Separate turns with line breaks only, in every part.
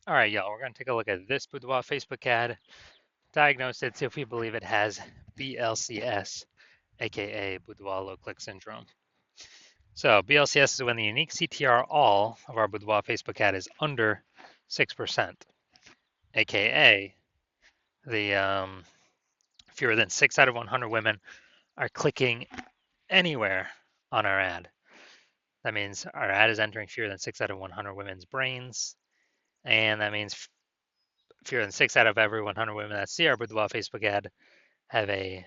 All right, y'all, we're going to take a look at this Boudoir Facebook ad, diagnose it, see if we believe it has BLCS, aka Boudoir low click syndrome. So BLCS is when the unique CTR all of our Boudoir Facebook ad is under 6%, aka the fewer than 6 out of 100 women are clicking anywhere on our ad. That means our ad is entering fewer than 6 out of 100 women's brains, and that means fewer than 6 out of every 100 women that see our Boudoir Facebook ad have a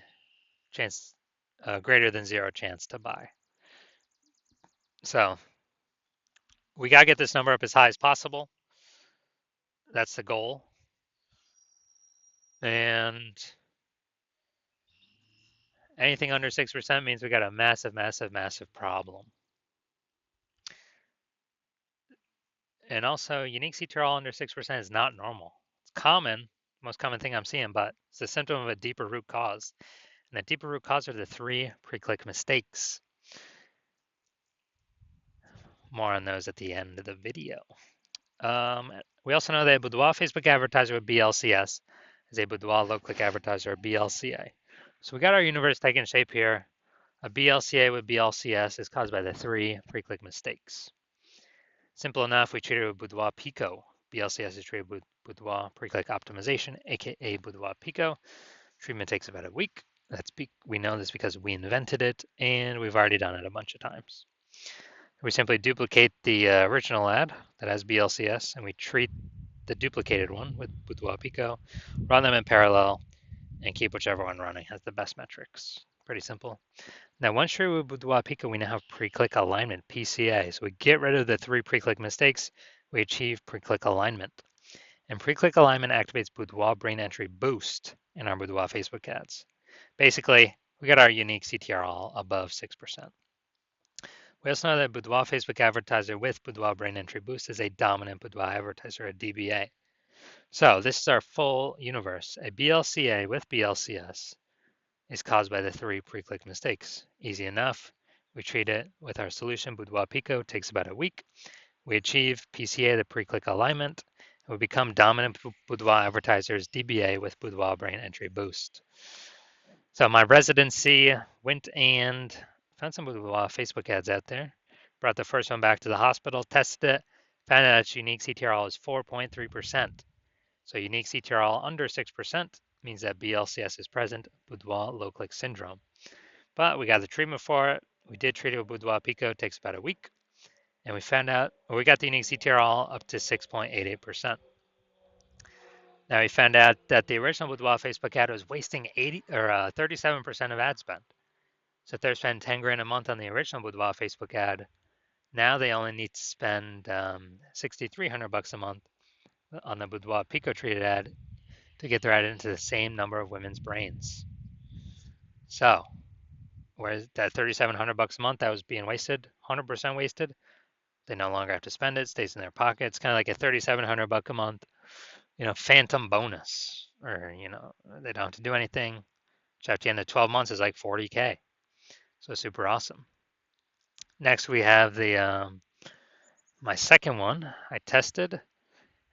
chance, greater than 0 chance to buy. So we got to get this number up as high as possible. That's the goal. And anything under 6% means we got a massive, massive, massive problem. And also, unique CTRL under 6% is not normal. It's common, most common thing I'm seeing, but it's a symptom of a deeper root cause. And the deeper root cause are the 3 pre-click mistakes. More on those at the end of the video. We also know that a Boudoir Facebook advertiser with BLCS is a Boudoir low-click advertiser or BLCA. So we got our universe taking shape here. A BLCA with BLCS is caused by the 3 pre-click mistakes. Simple enough, we treat it with Boudoir Pico. BLCS is treated with Boudoir pre-click optimization, aka Boudoir Pico. Treatment takes about a week. We know this because we invented it, and we've already done it a bunch of times. We simply duplicate the original ad that has BLCS, and we treat the duplicated one with Boudoir Pico, run them in parallel, and keep whichever one running has the best metrics. Pretty simple. Now, once treated with Boudoir Pico, we now have pre-click alignment, PCA. So we get rid of the 3 pre-click mistakes. We achieve pre-click alignment. And pre-click alignment activates Boudoir brain entry boost in our Boudoir Facebook ads. Basically, we got our unique CTR all above 6%. We also know that Boudoir Facebook advertiser with Boudoir brain entry boost is a dominant Boudoir advertiser, a DBA. So this is our full universe. A BLCA with BLCS is caused by the 3 pre-click mistakes. Easy enough. We treat it with our solution, Boudoir Pico, takes about a week. We achieve PCA, the pre-click alignment, and we become dominant Boudoir advertisers, DBA with Boudoir brain entry boost. So my residency went and found some Boudoir Facebook ads out there. Brought the first one back to the hospital, tested it, found out its unique CTRL is 4.3%. So unique CTRL under 6% means that BLCS is present, Boudoir low click syndrome. But we got the treatment for it. We did treat it with Boudoir Pico, it takes about a week. And we found out, we got the unique CTRL up to 6.88%. Now we found out that the original Boudoir Facebook ad was wasting 37% of ad spend. So if they're spending 10 grand a month on the original Boudoir Facebook ad, now they only need to spend $6,300 a month on the Boudoir Pico treated ad to get their ad into the same number of women's brains. So, whereas that $3,700 a month that was being wasted, 100% wasted, they no longer have to spend it, stays in their pocket. It's kind of like a $3,700 a month, phantom bonus, or they don't have to do anything. Which at the end of 12 months is like 40K. So super awesome. Next we have the my second one I tested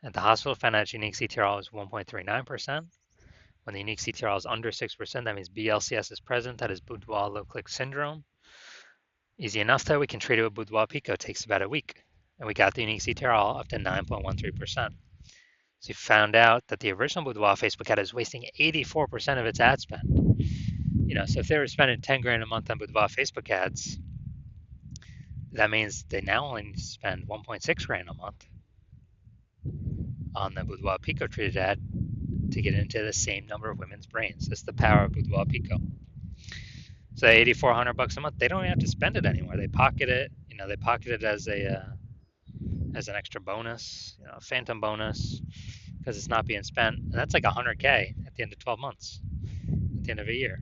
at the hospital, found out unique CTRL is 1.39%. When the unique CTRL is under 6%, that means BLCS is present. That is Boudoir low click syndrome. Easy enough though, we can treat it with Boudoir Pico. It takes about a week. And we got the unique CTRL up to 9.13%. So you found out that the original Boudoir Facebook ad is wasting 84% of its ad spend. So if they were spending 10 grand a month on Boudoir Facebook ads, that means they now only need to spend 1.6 grand a month on the Boudoir Pico treated ad to get into the same number of women's brains. That's the power of Boudoir Pico. So $8,400 a month, they don't even have to spend it anymore. They pocket it, they pocket it as an extra bonus, a phantom bonus, because it's not being spent. And that's like 100K at the end of 12 months, at the end of a year.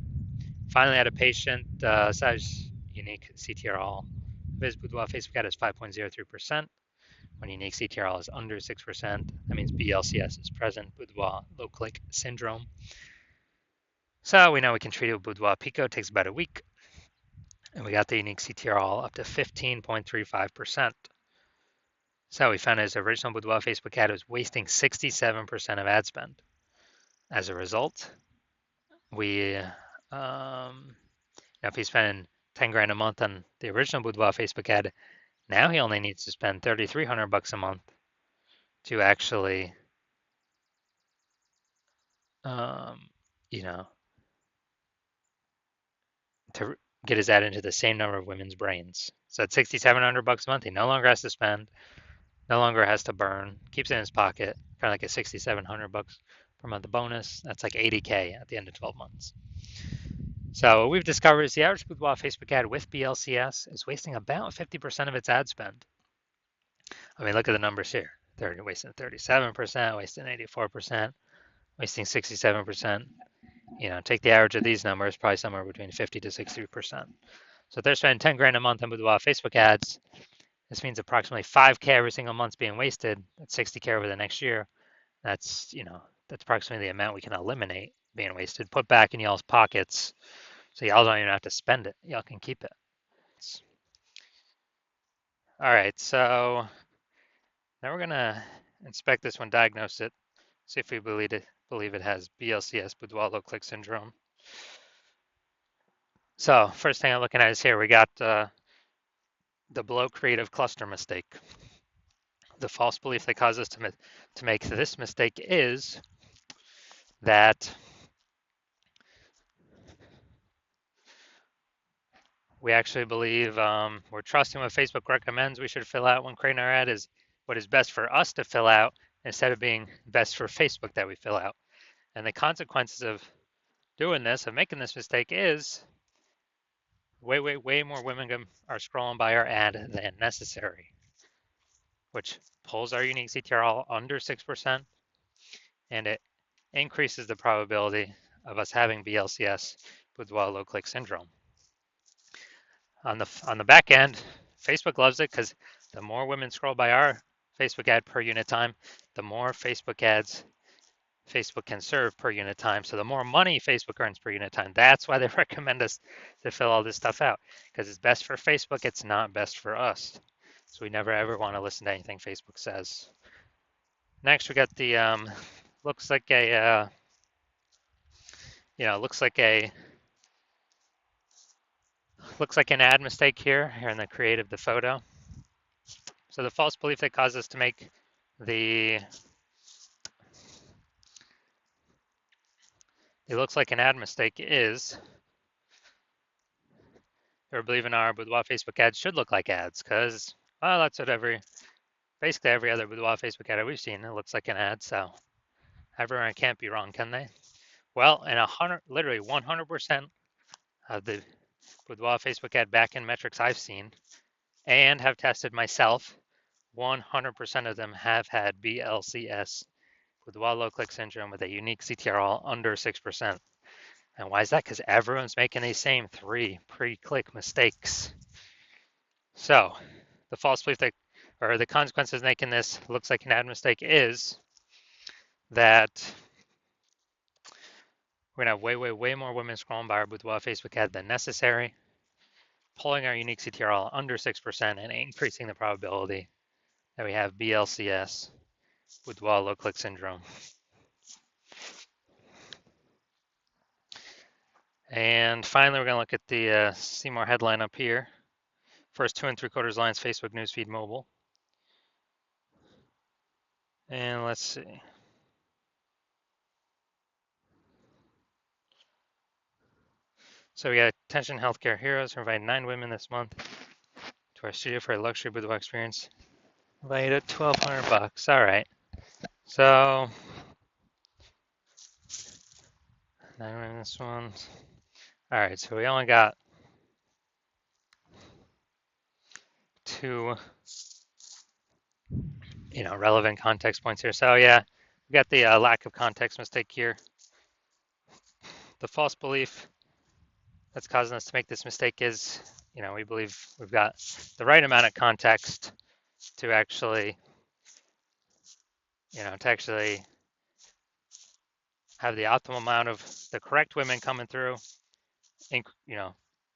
Finally, I had a patient, size unique CTRL. His Boudoir Facebook ad is 5.03%. When unique CTRL is under 6%, that means BLCS is present, Boudoir low click syndrome. So we know we can treat it with Boudoir Pico. It takes about a week. And we got the unique CTRL up to 15.35%. So we found his original Boudoir Facebook ad was wasting 67% of ad spend. As a result, we, if he's spending 10 grand a month on the original Boudoir Facebook ad, now he only needs to spend 3,300 bucks a month to actually, um, you know, to get his ad into the same number of women's brains. So at 6,700 bucks a month, he no longer has to spend, no longer has to burn, keeps it in his pocket, kind of like a 6,700 bucks per month bonus. That's like 80K at the end of 12 months. So what we've discovered is the average Boudoir Facebook ad with BLCS is wasting about 50% of its ad spend. I mean, look at the numbers here. They're wasting 37%, wasting 84%, wasting 67%. Take the average of these numbers, probably somewhere between 50 to 60%. So if they're spending 10 grand a month on Boudoir Facebook ads, this means approximately 5K every single month's being wasted. That's 60K over the next year. That's approximately the amount we can eliminate being wasted, put back in y'all's pockets, so y'all don't even have to spend it. Y'all can keep it. All right, so now we're gonna inspect this one, diagnose it, see if we believe it has BLCS, Boudoir low click syndrome. So first thing I'm looking at is here, we got the below creative cluster mistake. The false belief that causes us to make this mistake is that we actually believe we're trusting what Facebook recommends we should fill out when creating our ad is what is best for us to fill out instead of being best for Facebook that we fill out. And the consequences of doing this, of making this mistake, is way more women are scrolling by our ad than necessary, which pulls our unique CTRL under 6%, and it increases the probability of us having BLCS, Boudoir low click syndrome. On the back end, Facebook loves it because the more women scroll by our Facebook ad per unit time, the more Facebook ads Facebook can serve per unit time. So the more money Facebook earns per unit time. That's why they recommend us to fill all this stuff out, because it's best for Facebook. It's not best for us. So we never ever want to listen to anything Facebook says. Next, we got the looks like a looks like an ad mistake here in the creative, the photo. So the false belief that caused us to make the it looks like an ad mistake is we're believing our Boudoir Facebook ads should look like ads, because well, that's what basically every other Boudoir Facebook ad we've seen, it looks like an ad. So everyone can't be wrong, can they? Well, and literally 100% of the Boudoir Facebook ad backend metrics I've seen and have tested myself, 100% of them have had BLCS, Boudoir low click syndrome, with a unique CTRL under 6%. And why is that? Because everyone's making these same 3 pre-click mistakes. So the false belief that, or the consequences of making this looks like an ad mistake is that we're gonna have way more women scrolling by our Boudoir Facebook ad than necessary, pulling our unique CTRL under 6% and increasing the probability that we have BLCS, Boudoir low click syndrome. And finally, we're gonna look at the see more headline up here. First 2 3/4 lines, Facebook newsfeed mobile. And let's see. So we got Attention Healthcare Heroes invited 9 women this month to our studio for a luxury boudoir experience. Invited at $1,200. All right. So 9 women this one. All right. So we only got 2, relevant context points here. So yeah, we got the lack of context mistake here. The false belief that's causing us to make this mistake is, we believe we've got the right amount of context to actually, have the optimal amount of the correct women coming through,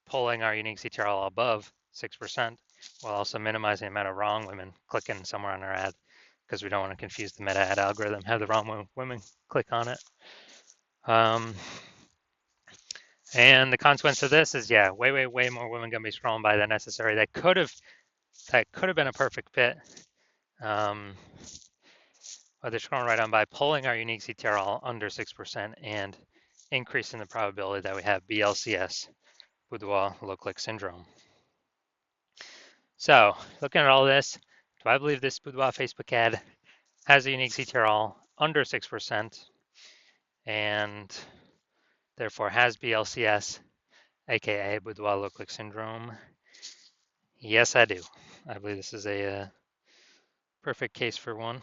pulling our unique CTRL above 6%. while also minimizing the amount of wrong women clicking somewhere on our ad because we don't want to confuse the meta ad algorithm, have the wrong women click on it. And the consequence of this is, yeah, way more women gonna be scrolling by than necessary. That could have been a perfect fit. But they're scrolling right on by, pulling our unique CTRL under 6% and increasing the probability that we have BLCS, Boudoir low click syndrome. So looking at all this, do I believe this Boudoir Facebook ad has a unique CTRL under 6% and therefore has BLCS, aka Boudoir low click syndrome? Yes, I do. I believe this is a perfect case for one.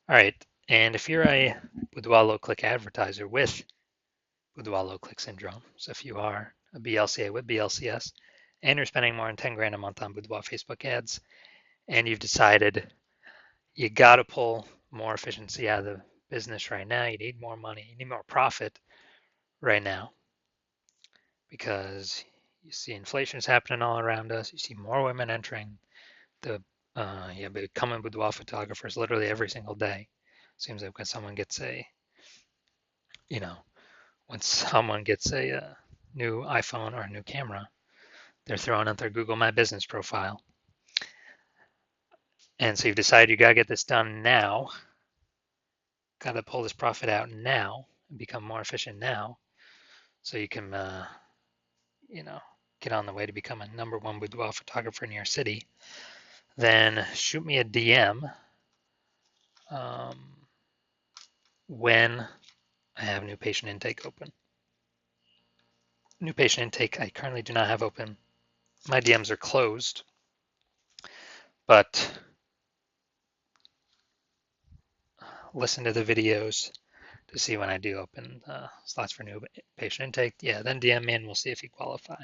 All right, and if you're a Boudoir low click advertiser with Boudoir low click syndrome, so if you are a BLCA with BLCS and you're spending more than 10 grand a month on Boudoir Facebook ads, and you've decided you got to pull more efficiency out of the business right now, you need more money, you need more profit right now because you see inflation is happening all around us, you see more women entering the becoming boudoir photographers literally every single day. Seems like when someone gets a new iPhone or a new camera, they're throwing out their Google My Business profile. And so you've decided you gotta get this done now, gotta pull this profit out now and become more efficient now so you can get on the way to become a #1 boudoir photographer in your city. Then shoot me a DM when I have new patient intake open. New patient intake I currently do not have open. My DMs are closed, but listen to the videos to see when I do open slots for new patient intake. Yeah, then DM me and we'll see if you qualify.